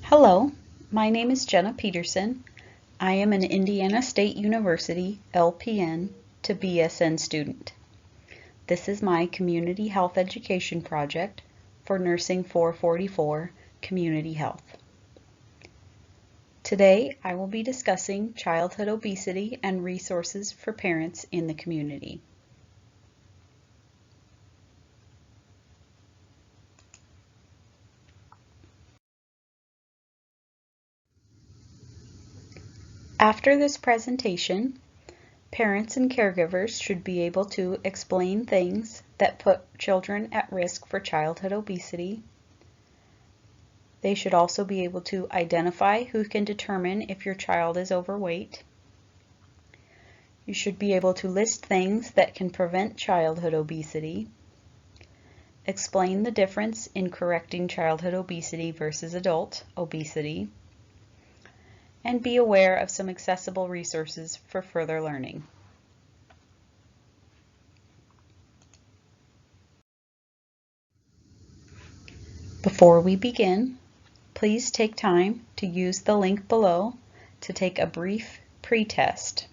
Hello, my name is Jenna Petersen. I am an Indiana State University LPN to BSN student. This is my community health education project for Nursing 444 Community Health. Today I will be discussing childhood obesity and resources for parents in the community. After this presentation, parents and caregivers should be able to explain things that put children at risk for childhood obesity. They should also be able to identify who can determine if your child is overweight. You should be able to list things that can prevent childhood obesity. Explain the difference in correcting childhood obesity versus adult obesity. And be aware of some accessible resources for further learning. Before we begin, please take time to use the link below to take a brief pre-test.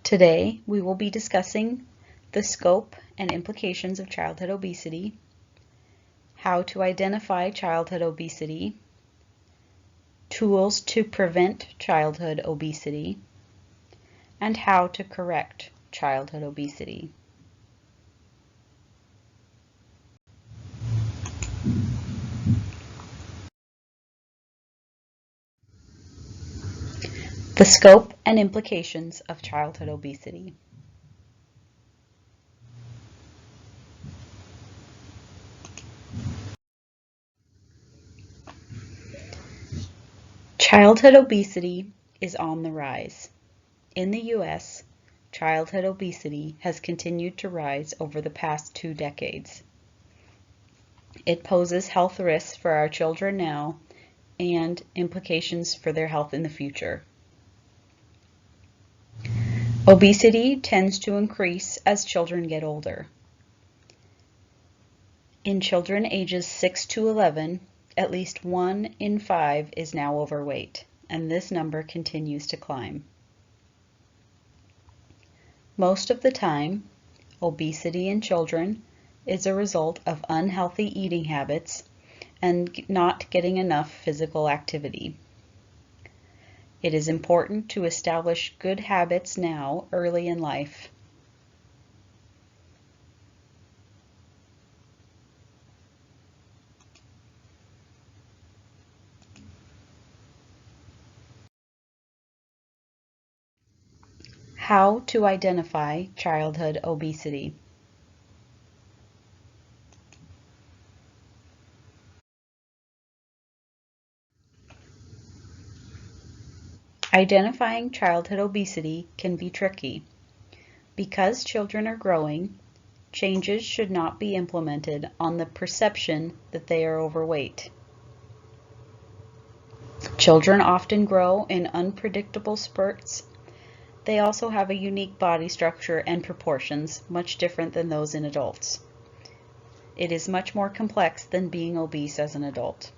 Today, we will be discussing the scope and implications of childhood obesity, how to identify childhood obesity, tools to prevent childhood obesity, and how to correct childhood obesity. The scope and implications of childhood obesity. Childhood obesity is on the rise. In the U.S., childhood obesity has continued to rise over the past 2 decades. It poses health risks for our children now and implications for their health in the future. Obesity tends to increase as children get older. In children ages 6 to 11, at least 1 in 5 is now overweight, and this number continues to climb. Most of the time, obesity in children is a result of unhealthy eating habits and not getting enough physical activity. It is important to establish good habits now, early in life. How to identify childhood obesity. Identifying childhood obesity can be tricky. Because children are growing, changes should not be implemented on the perception that they are overweight. Children often grow in unpredictable spurts. They also have a unique body structure and proportions, much different than those in adults. It is much more complex than being obese as an adult.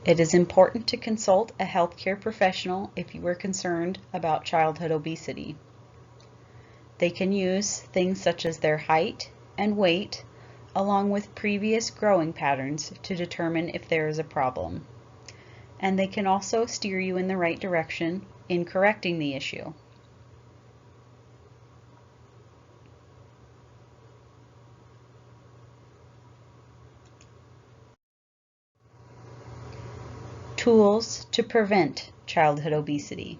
It is important to consult a healthcare professional if you are concerned about childhood obesity. They can use things such as their height and weight, along with previous growing patterns to determine if there is a problem. And they can also steer you in the right direction in correcting the issue. Tools to prevent childhood obesity.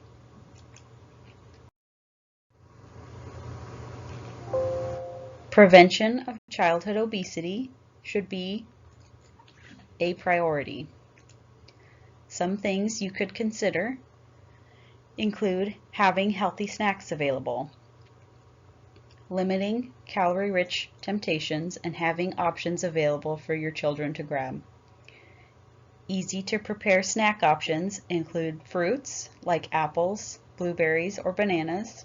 Prevention of childhood obesity should be a priority. Some things you could consider include having healthy snacks available, limiting calorie-rich temptations, and having options available for your children to grab. Easy to prepare snack options include fruits like apples, blueberries, or bananas,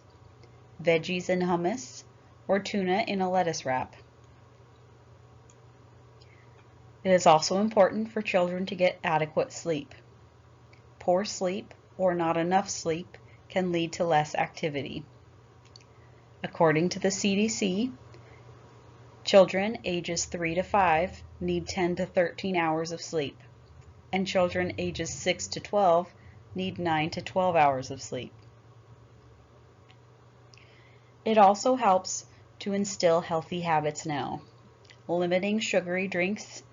veggies and hummus, or tuna in a lettuce wrap. It is also important for children to get adequate sleep. Poor sleep or not enough sleep can lead to less activity. According to the CDC, children ages 3 to 5 need 10 to 13 hours of sleep, and children ages 6 to 12 need 9 to 12 hours of sleep. It also helps to instill healthy habits now. Limiting sugary drinks,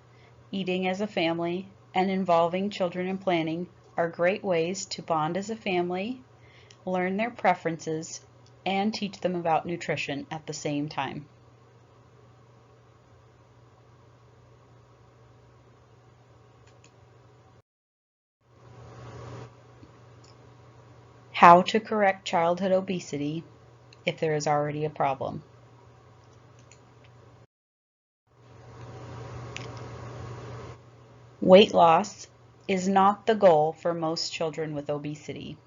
eating as a family, and involving children in planning are great ways to bond as a family, learn their preferences, and teach them about nutrition at the same time. How to correct childhood obesity if there is already a problem. Weight loss is not the goal for most children with obesity.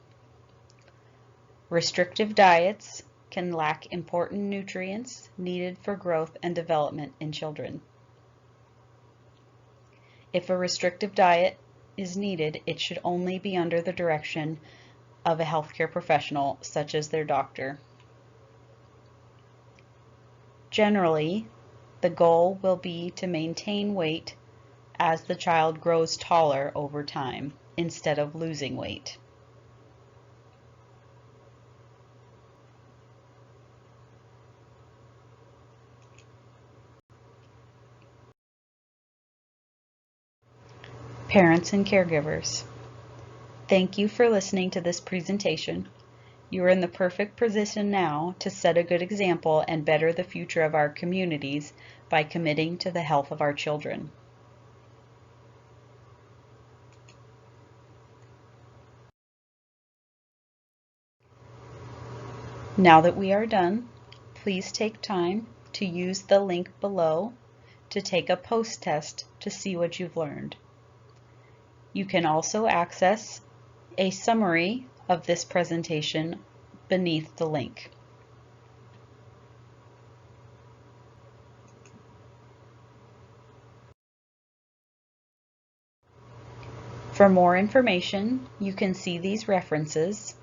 Restrictive diets can lack important nutrients needed for growth and development in children. If a restrictive diet is needed, it should only be under the direction of a healthcare professional, such as their doctor. Generally, the goal will be to maintain weight as the child grows taller over time, instead of losing weight. Parents and caregivers, thank you for listening to this presentation. You are in the perfect position now to set a good example and better the future of our communities by committing to the health of our children. Now that we are done, please take time to use the link below to take a post-test to see what you've learned. You can also access a summary of this presentation beneath the link. For more information, you can see these references